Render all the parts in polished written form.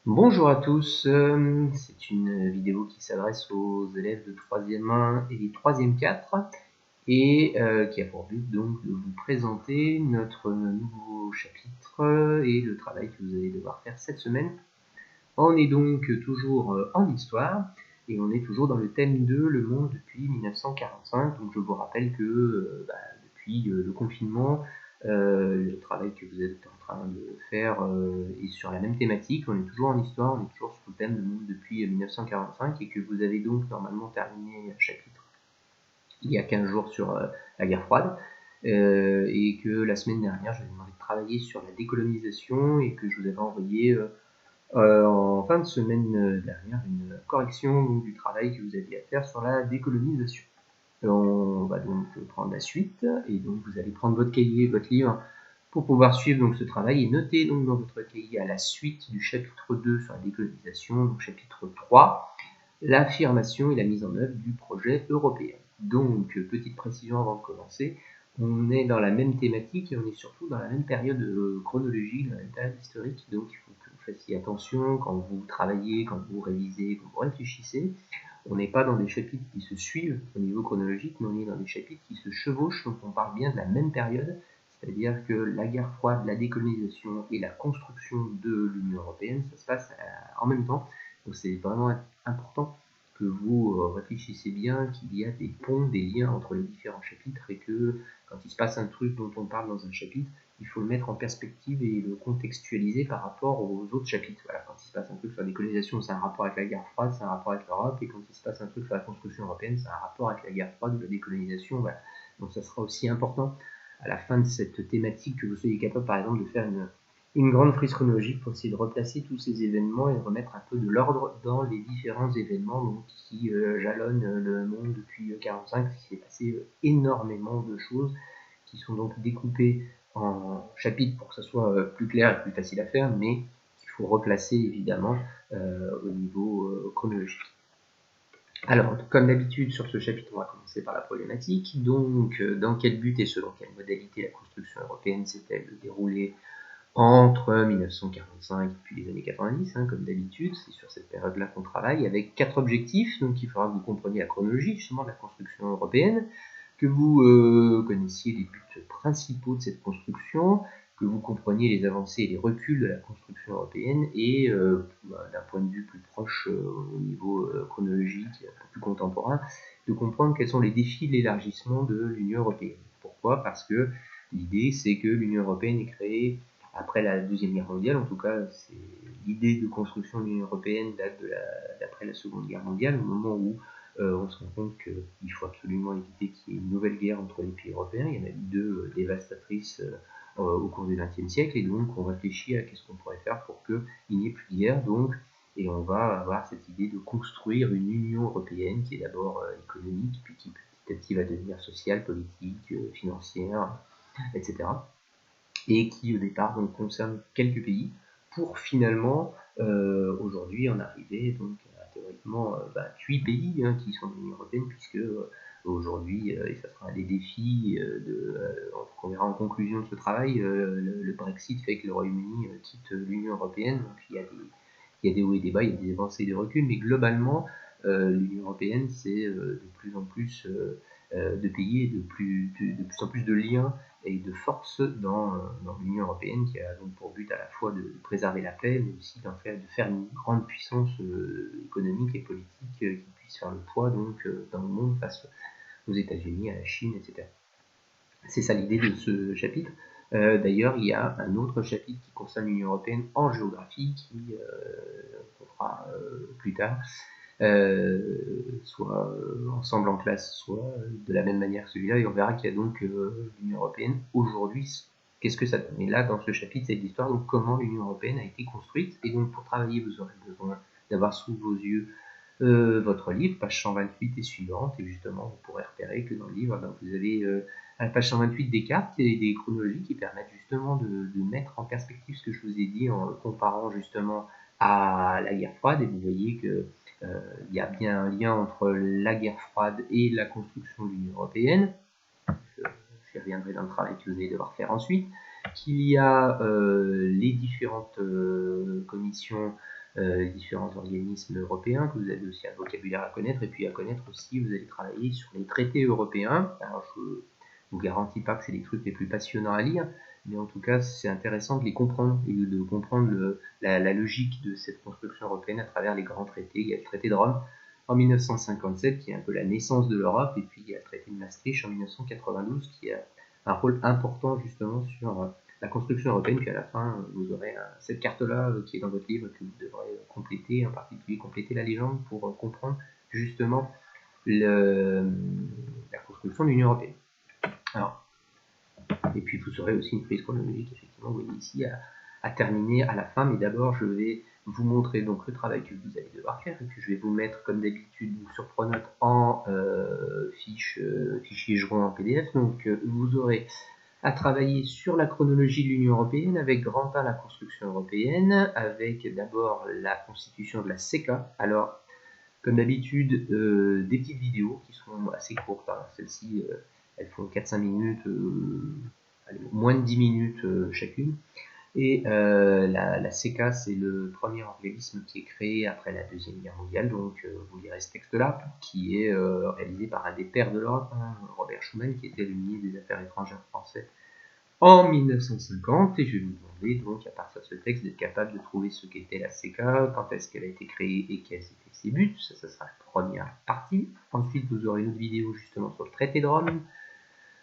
Bonjour à tous, c'est une vidéo qui s'adresse aux élèves de 3e 1 et 3e 4 et qui a pour but donc de vous présenter notre nouveau chapitre et le travail que vous allez devoir faire cette semaine. On est donc toujours en histoire et on est toujours dans le thème de le monde depuis 1945. Donc je vous rappelle que depuis le confinement, le travail que vous êtes en train de faire est sur la même thématique. On est toujours en histoire, on est toujours sur le thème le monde depuis 1945 et que vous avez donc normalement terminé un chapitre il y a 15 jours sur la guerre froide. Et que la semaine dernière, je vous ai demandé de travailler sur la décolonisation et que je vous avais envoyé en fin de semaine dernière une correction donc, du travail que vous aviez à faire sur la décolonisation. On va donc prendre la suite et donc vous allez prendre votre cahier, votre livre pour pouvoir suivre donc ce travail et noter donc dans votre cahier à la suite du chapitre 2 sur la décolonisation, donc chapitre 3, l'affirmation et la mise en œuvre du projet européen. Donc, petite précision avant de commencer, on est dans la même thématique et on est surtout dans la même période chronologique, dans la même période historique, donc il faut que vous fassiez attention quand vous travaillez, quand vous révisez, quand vous réfléchissez. On n'est pas dans des chapitres qui se suivent au niveau chronologique, mais on est dans des chapitres qui se chevauchent, donc on parle bien de la même période, c'est-à-dire que la guerre froide, la décolonisation et la construction de l'Union européenne, ça se passe en même temps. Donc c'est vraiment important que vous réfléchissiez bien qu'il y a des ponts, des liens entre les différents chapitres et que quand il se passe un truc dont on parle dans un chapitre, il faut le mettre en perspective et le contextualiser par rapport aux autres chapitres. Voilà, quand il se passe un truc sur la décolonisation, c'est un rapport avec la guerre froide, c'est un rapport avec l'Europe, et quand il se passe un truc sur la construction européenne, c'est un rapport avec la guerre froide ou la décolonisation. Voilà. Donc ça sera aussi important à la fin de cette thématique que vous soyez capable par exemple de faire une grande frise chronologique pour essayer de replacer tous ces événements et de remettre un peu de l'ordre dans les différents événements donc, qui jalonnent le monde depuis 1945. Il s'est passé énormément de choses qui sont donc découpées en chapitres pour que ça soit plus clair et plus facile à faire, mais qu'il faut replacer évidemment au niveau chronologique. Alors, comme d'habitude, sur ce chapitre, on va commencer par la problématique. Donc, dans quel but et selon quelle modalité la construction européenne s'est-elle déroulée entre 1945 et puis les années 90, comme d'habitude, c'est sur cette période-là qu'on travaille, avec 4 objectifs. Donc, il faudra que vous compreniez la chronologie justement de la construction européenne, que vous connaissiez les buts principaux de cette construction, que vous compreniez les avancées et les reculs de la construction européenne, et d'un point de vue plus proche au niveau chronologique, un peu plus contemporain, de comprendre quels sont les défis de l'élargissement de l'Union européenne. Pourquoi ? Parce que l'idée, c'est que l'Union européenne est créée après la Deuxième Guerre mondiale. En tout cas, l'idée de construction de l'Union européenne date d'après la Seconde Guerre mondiale, au moment où on se rend compte qu'il faut absolument éviter qu'il y ait une nouvelle guerre entre les pays européens. Il y en a eu deux dévastatrices au cours du XXe siècle, et donc on réfléchit à qu'est-ce qu'on pourrait faire pour qu'il n'y ait plus de guerre. Donc, et on va avoir cette idée de construire une Union européenne qui est d'abord économique, puis qui petit à petit va devenir sociale, politique, financière, etc. Et qui au départ donc concerne quelques pays pour finalement aujourd'hui en arriver donc à théoriquement 8 pays qui sont de l'Union européenne, puisque aujourd'hui, et ça sera un des défis qu'on verra en conclusion de ce travail, le Brexit fait que le Royaume-Uni quitte l'Union européenne. Donc il y a des hauts et des bas, il y a des avancées et des reculs, mais globalement l'Union européenne c'est de plus en plus de pays et de plus en plus de liens et de force dans l'Union européenne, qui a donc pour but à la fois de préserver la paix, mais aussi de faire une grande puissance économique et politique qui puisse faire le poids donc, dans le monde face aux États-Unis, à la Chine, etc. C'est ça l'idée de ce chapitre. D'ailleurs, il y a un autre chapitre qui concerne l'Union européenne en géographie, qu'on fera plus tard, soit ensemble en classe, soit de la même manière que celui-là, et on verra qu'il y a donc l'Union européenne aujourd'hui, qu'est-ce que ça donne. Et là, dans ce chapitre, c'est l'histoire de comment l'Union européenne a été construite, et donc pour travailler, vous aurez besoin d'avoir sous vos yeux votre livre, page 128 et suivante, et justement, vous pourrez repérer que dans le livre, vous avez à la page 128 des cartes et des chronologies qui permettent justement de mettre en perspective ce que je vous ai dit en le comparant justement à la guerre froide, et vous voyez que il y a bien un lien entre la guerre froide et la construction de l'Union européenne. J'y reviendrai dans le travail que vous allez devoir faire ensuite. Qu'il y a les différentes commissions les différents organismes européens, que vous avez aussi un vocabulaire à connaître, et puis à connaître aussi, vous allez travailler sur les traités européens. Alors, je ne vous garantis pas que c'est les trucs les plus passionnants à lire, mais en tout cas, c'est intéressant de les comprendre et de comprendre la logique de cette construction européenne à travers les grands traités. Il y a le traité de Rome en 1957, qui est un peu la naissance de l'Europe, et puis il y a le traité de Maastricht en 1992, qui a un rôle important justement sur la construction européenne. Puis à la fin, vous aurez cette carte-là qui est dans votre livre, que vous devrez compléter, en particulier compléter la légende pour comprendre justement la construction de l'Union européenne. Alors, et puis vous aurez aussi une prise chronologique, effectivement, vous voyez ici, à terminer à la fin, mais d'abord je vais vous montrer donc le travail que vous allez devoir faire, et puis je vais vous mettre comme d'habitude sur Pronote en fichier joint en PDF. Donc vous aurez à travailler sur la chronologie de l'Union européenne avec grand A, la construction européenne, avec d'abord la constitution de la CECA. Alors, comme d'habitude, des petites vidéos qui sont assez courtes. Hein. Celles-ci, elles font 4-5 minutes, allez, moins de 10 minutes chacune. Et la CECA, c'est le premier organisme qui est créé après la Deuxième Guerre mondiale, donc vous lirez ce texte-là, qui est réalisé par un des pères de l'Europe, hein, Robert Schuman, qui était le ministre des Affaires étrangères français en 1950, et je vais vous demander donc à partir de ce texte d'être capable de trouver ce qu'était la CECA, quand est-ce qu'elle a été créée et quels étaient ses buts. Ça sera la première partie. Ensuite, vous aurez une autre vidéo justement sur le traité de Rome,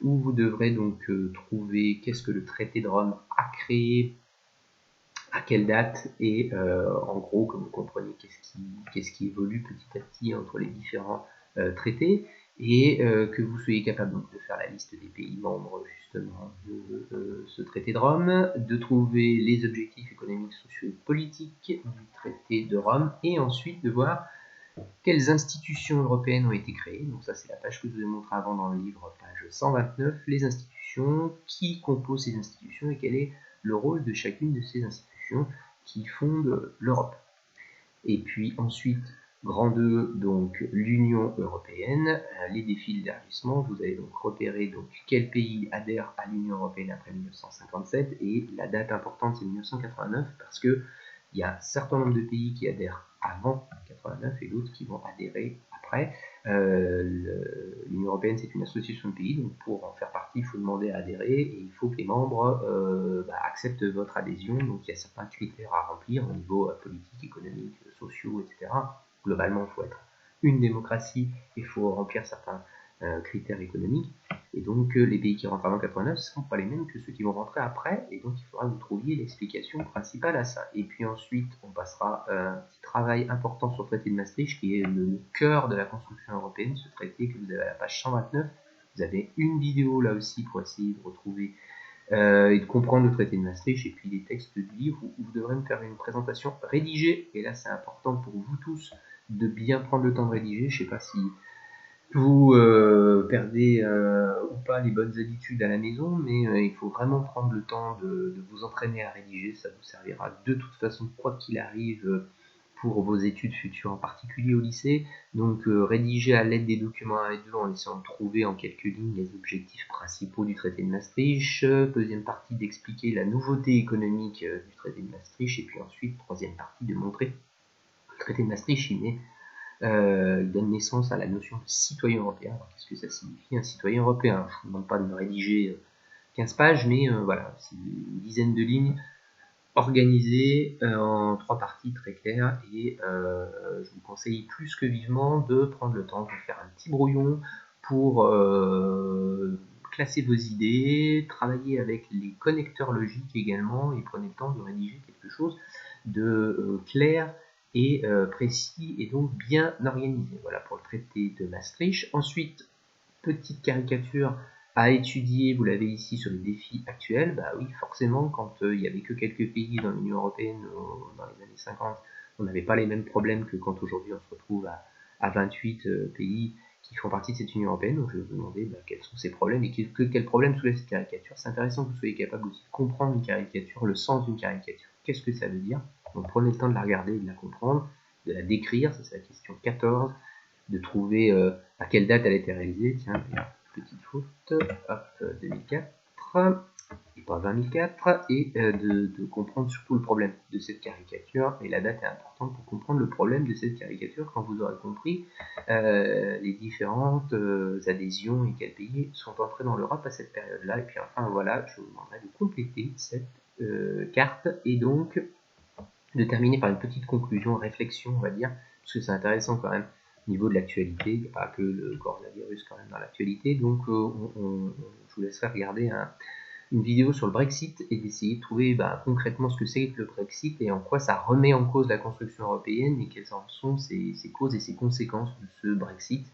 où vous devrez donc trouver qu'est-ce que le traité de Rome a créé, à quelle date, et en gros que vous compreniez qu'est-ce qui évolue petit à petit entre les différents traités, et que vous soyez capable donc de faire la liste des pays membres justement de ce traité de Rome, de trouver les objectifs économiques, sociaux et politiques du traité de Rome, et ensuite de voir quelles institutions européennes ont été créées. Donc ça c'est la page que je vous ai montré avant dans le livre, page 129, les institutions, qui composent ces institutions et quel est le rôle de chacune de ces institutions qui fondent l'Europe. Et puis ensuite, grand 2, donc l'Union européenne, les défis d'élargissement. Vous allez donc repérer donc quel pays adhère à l'Union européenne après 1957, et la date importante c'est 1989, parce que il y a un certain nombre de pays qui adhèrent avant 89 et d'autres qui vont adhérer après. L'Union européenne, c'est une association de pays, donc pour en faire partie, il faut demander à adhérer, et il faut que les membres acceptent votre adhésion. Donc il y a certains critères à remplir au niveau politique, économique, sociaux, etc. Globalement, il faut être une démocratie, il faut remplir certains critères économiques. Et donc les pays qui rentrent avant 89 ne seront pas les mêmes que ceux qui vont rentrer après, et donc il faudra que vous trouviez l'explication principale à ça. Et puis ensuite, on passera à un petit travail important sur le traité de Maastricht, qui est le cœur de la construction européenne, ce traité que vous avez à la page 129. Vous avez une vidéo là aussi pour essayer de retrouver et de comprendre le traité de Maastricht, et puis les textes du livre, où vous devrez me faire une présentation rédigée. Et là, c'est important pour vous tous de bien prendre le temps de rédiger. Je ne sais pas si vous perdez ou pas les bonnes habitudes à la maison, mais il faut vraiment prendre le temps de vous entraîner à rédiger. Ça vous servira de toute façon, quoi qu'il arrive, pour vos études futures, en particulier au lycée. Donc rédiger à l'aide des documents 1 et 2 en essayant de trouver en quelques lignes les objectifs principaux du traité de Maastricht. Deuxième partie, d'expliquer la nouveauté économique du traité de Maastricht. Et puis ensuite, troisième partie, de montrer que le traité de Maastricht, il donne naissance à la notion de citoyen européen. Alors, qu'est-ce que ça signifie, un citoyen européen? Je ne vous demande pas de me rédiger 15 pages, mais voilà, c'est une dizaine de lignes organisées en 3 parties très claires, et je vous conseille plus que vivement de prendre le temps de faire un petit brouillon pour classer vos idées, travailler avec les connecteurs logiques également, et prenez le temps de rédiger quelque chose de clair et précis, et donc bien organisé. Voilà pour le traité de Maastricht. Ensuite, petite caricature à étudier, vous l'avez ici sur les défis actuels. Bah oui, forcément, quand il n'y avait que quelques pays dans l'Union européenne dans les années 50, on n'avait pas les mêmes problèmes que quand aujourd'hui on se retrouve à 28 pays qui font partie de cette Union européenne. Donc je vais vous demander quels sont ces problèmes et quels problèmes soulève cette caricature. C'est intéressant que vous soyez capable aussi de comprendre une caricature, le sens d'une caricature. Qu'est-ce que ça veut dire? Donc prenez le temps de la regarder et de la comprendre, de la décrire, ça c'est la question 14, de trouver à quelle date elle a été réalisée. Tiens, petite faute, hop, 2004. et pas 2004, et de comprendre surtout le problème de cette caricature. Et la date est importante pour comprendre le problème de cette caricature quand vous aurez compris les différentes adhésions et quels pays sont entrés dans l'Europe à cette période-là. Et puis enfin voilà, je vous demanderai de compléter cette carte et donc de terminer par une petite conclusion, réflexion, on va dire, parce que c'est intéressant quand même au niveau de l'actualité. Il n'y a pas que le coronavirus quand même dans l'actualité. Donc je vous laisserai regarder une vidéo sur le Brexit et d'essayer de trouver concrètement ce que c'est que le Brexit et en quoi ça remet en cause la construction européenne et quelles en sont ses causes et ses conséquences de ce Brexit,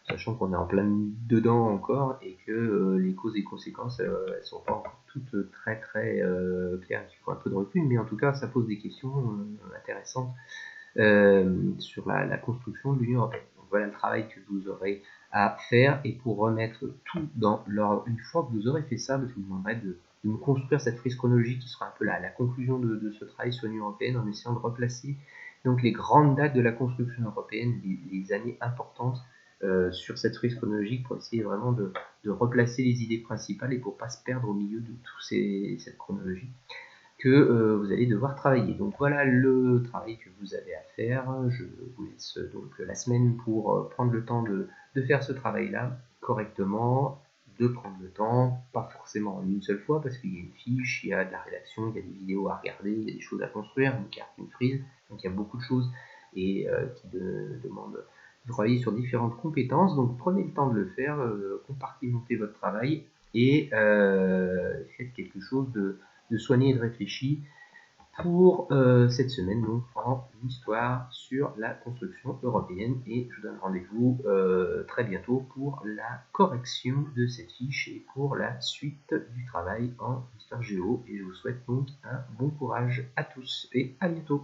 sachant qu'on est en plein dedans encore et que les causes et conséquences elles sont pas encore toutes très claires, il faut un peu de recul, mais en tout cas ça pose des questions intéressantes sur la construction de l'Union européenne. Donc voilà le travail que vous aurez à faire, et pour remettre tout dans l'ordre, une fois que vous aurez fait ça, je vous demanderai de me construire cette frise chronologique qui sera un peu la conclusion de ce travail sur l'Union européenne, en essayant de replacer donc les grandes dates de la construction européenne, les années importantes sur cette frise chronologique, pour essayer vraiment de replacer les idées principales et pour pas se perdre au milieu de cette chronologie que vous allez devoir travailler. Donc voilà le travail que vous avez à faire. Je vous laisse donc la semaine pour prendre le temps de faire ce travail-là correctement, de prendre le temps, pas forcément en une seule fois, parce qu'il y a une fiche, il y a de la rédaction, il y a des vidéos à regarder, il y a des choses à construire, une carte, une frise, donc il y a beaucoup de choses et qui demandent de travailler sur différentes compétences. Donc prenez le temps de le faire, compartimentez votre travail et faites quelque chose de soigné et de réfléchi pour cette semaine, donc en histoire sur la construction européenne. Et je vous donne rendez-vous très bientôt pour la correction de cette fiche et pour la suite du travail en histoire géo. Et je vous souhaite donc un bon courage à tous et à bientôt.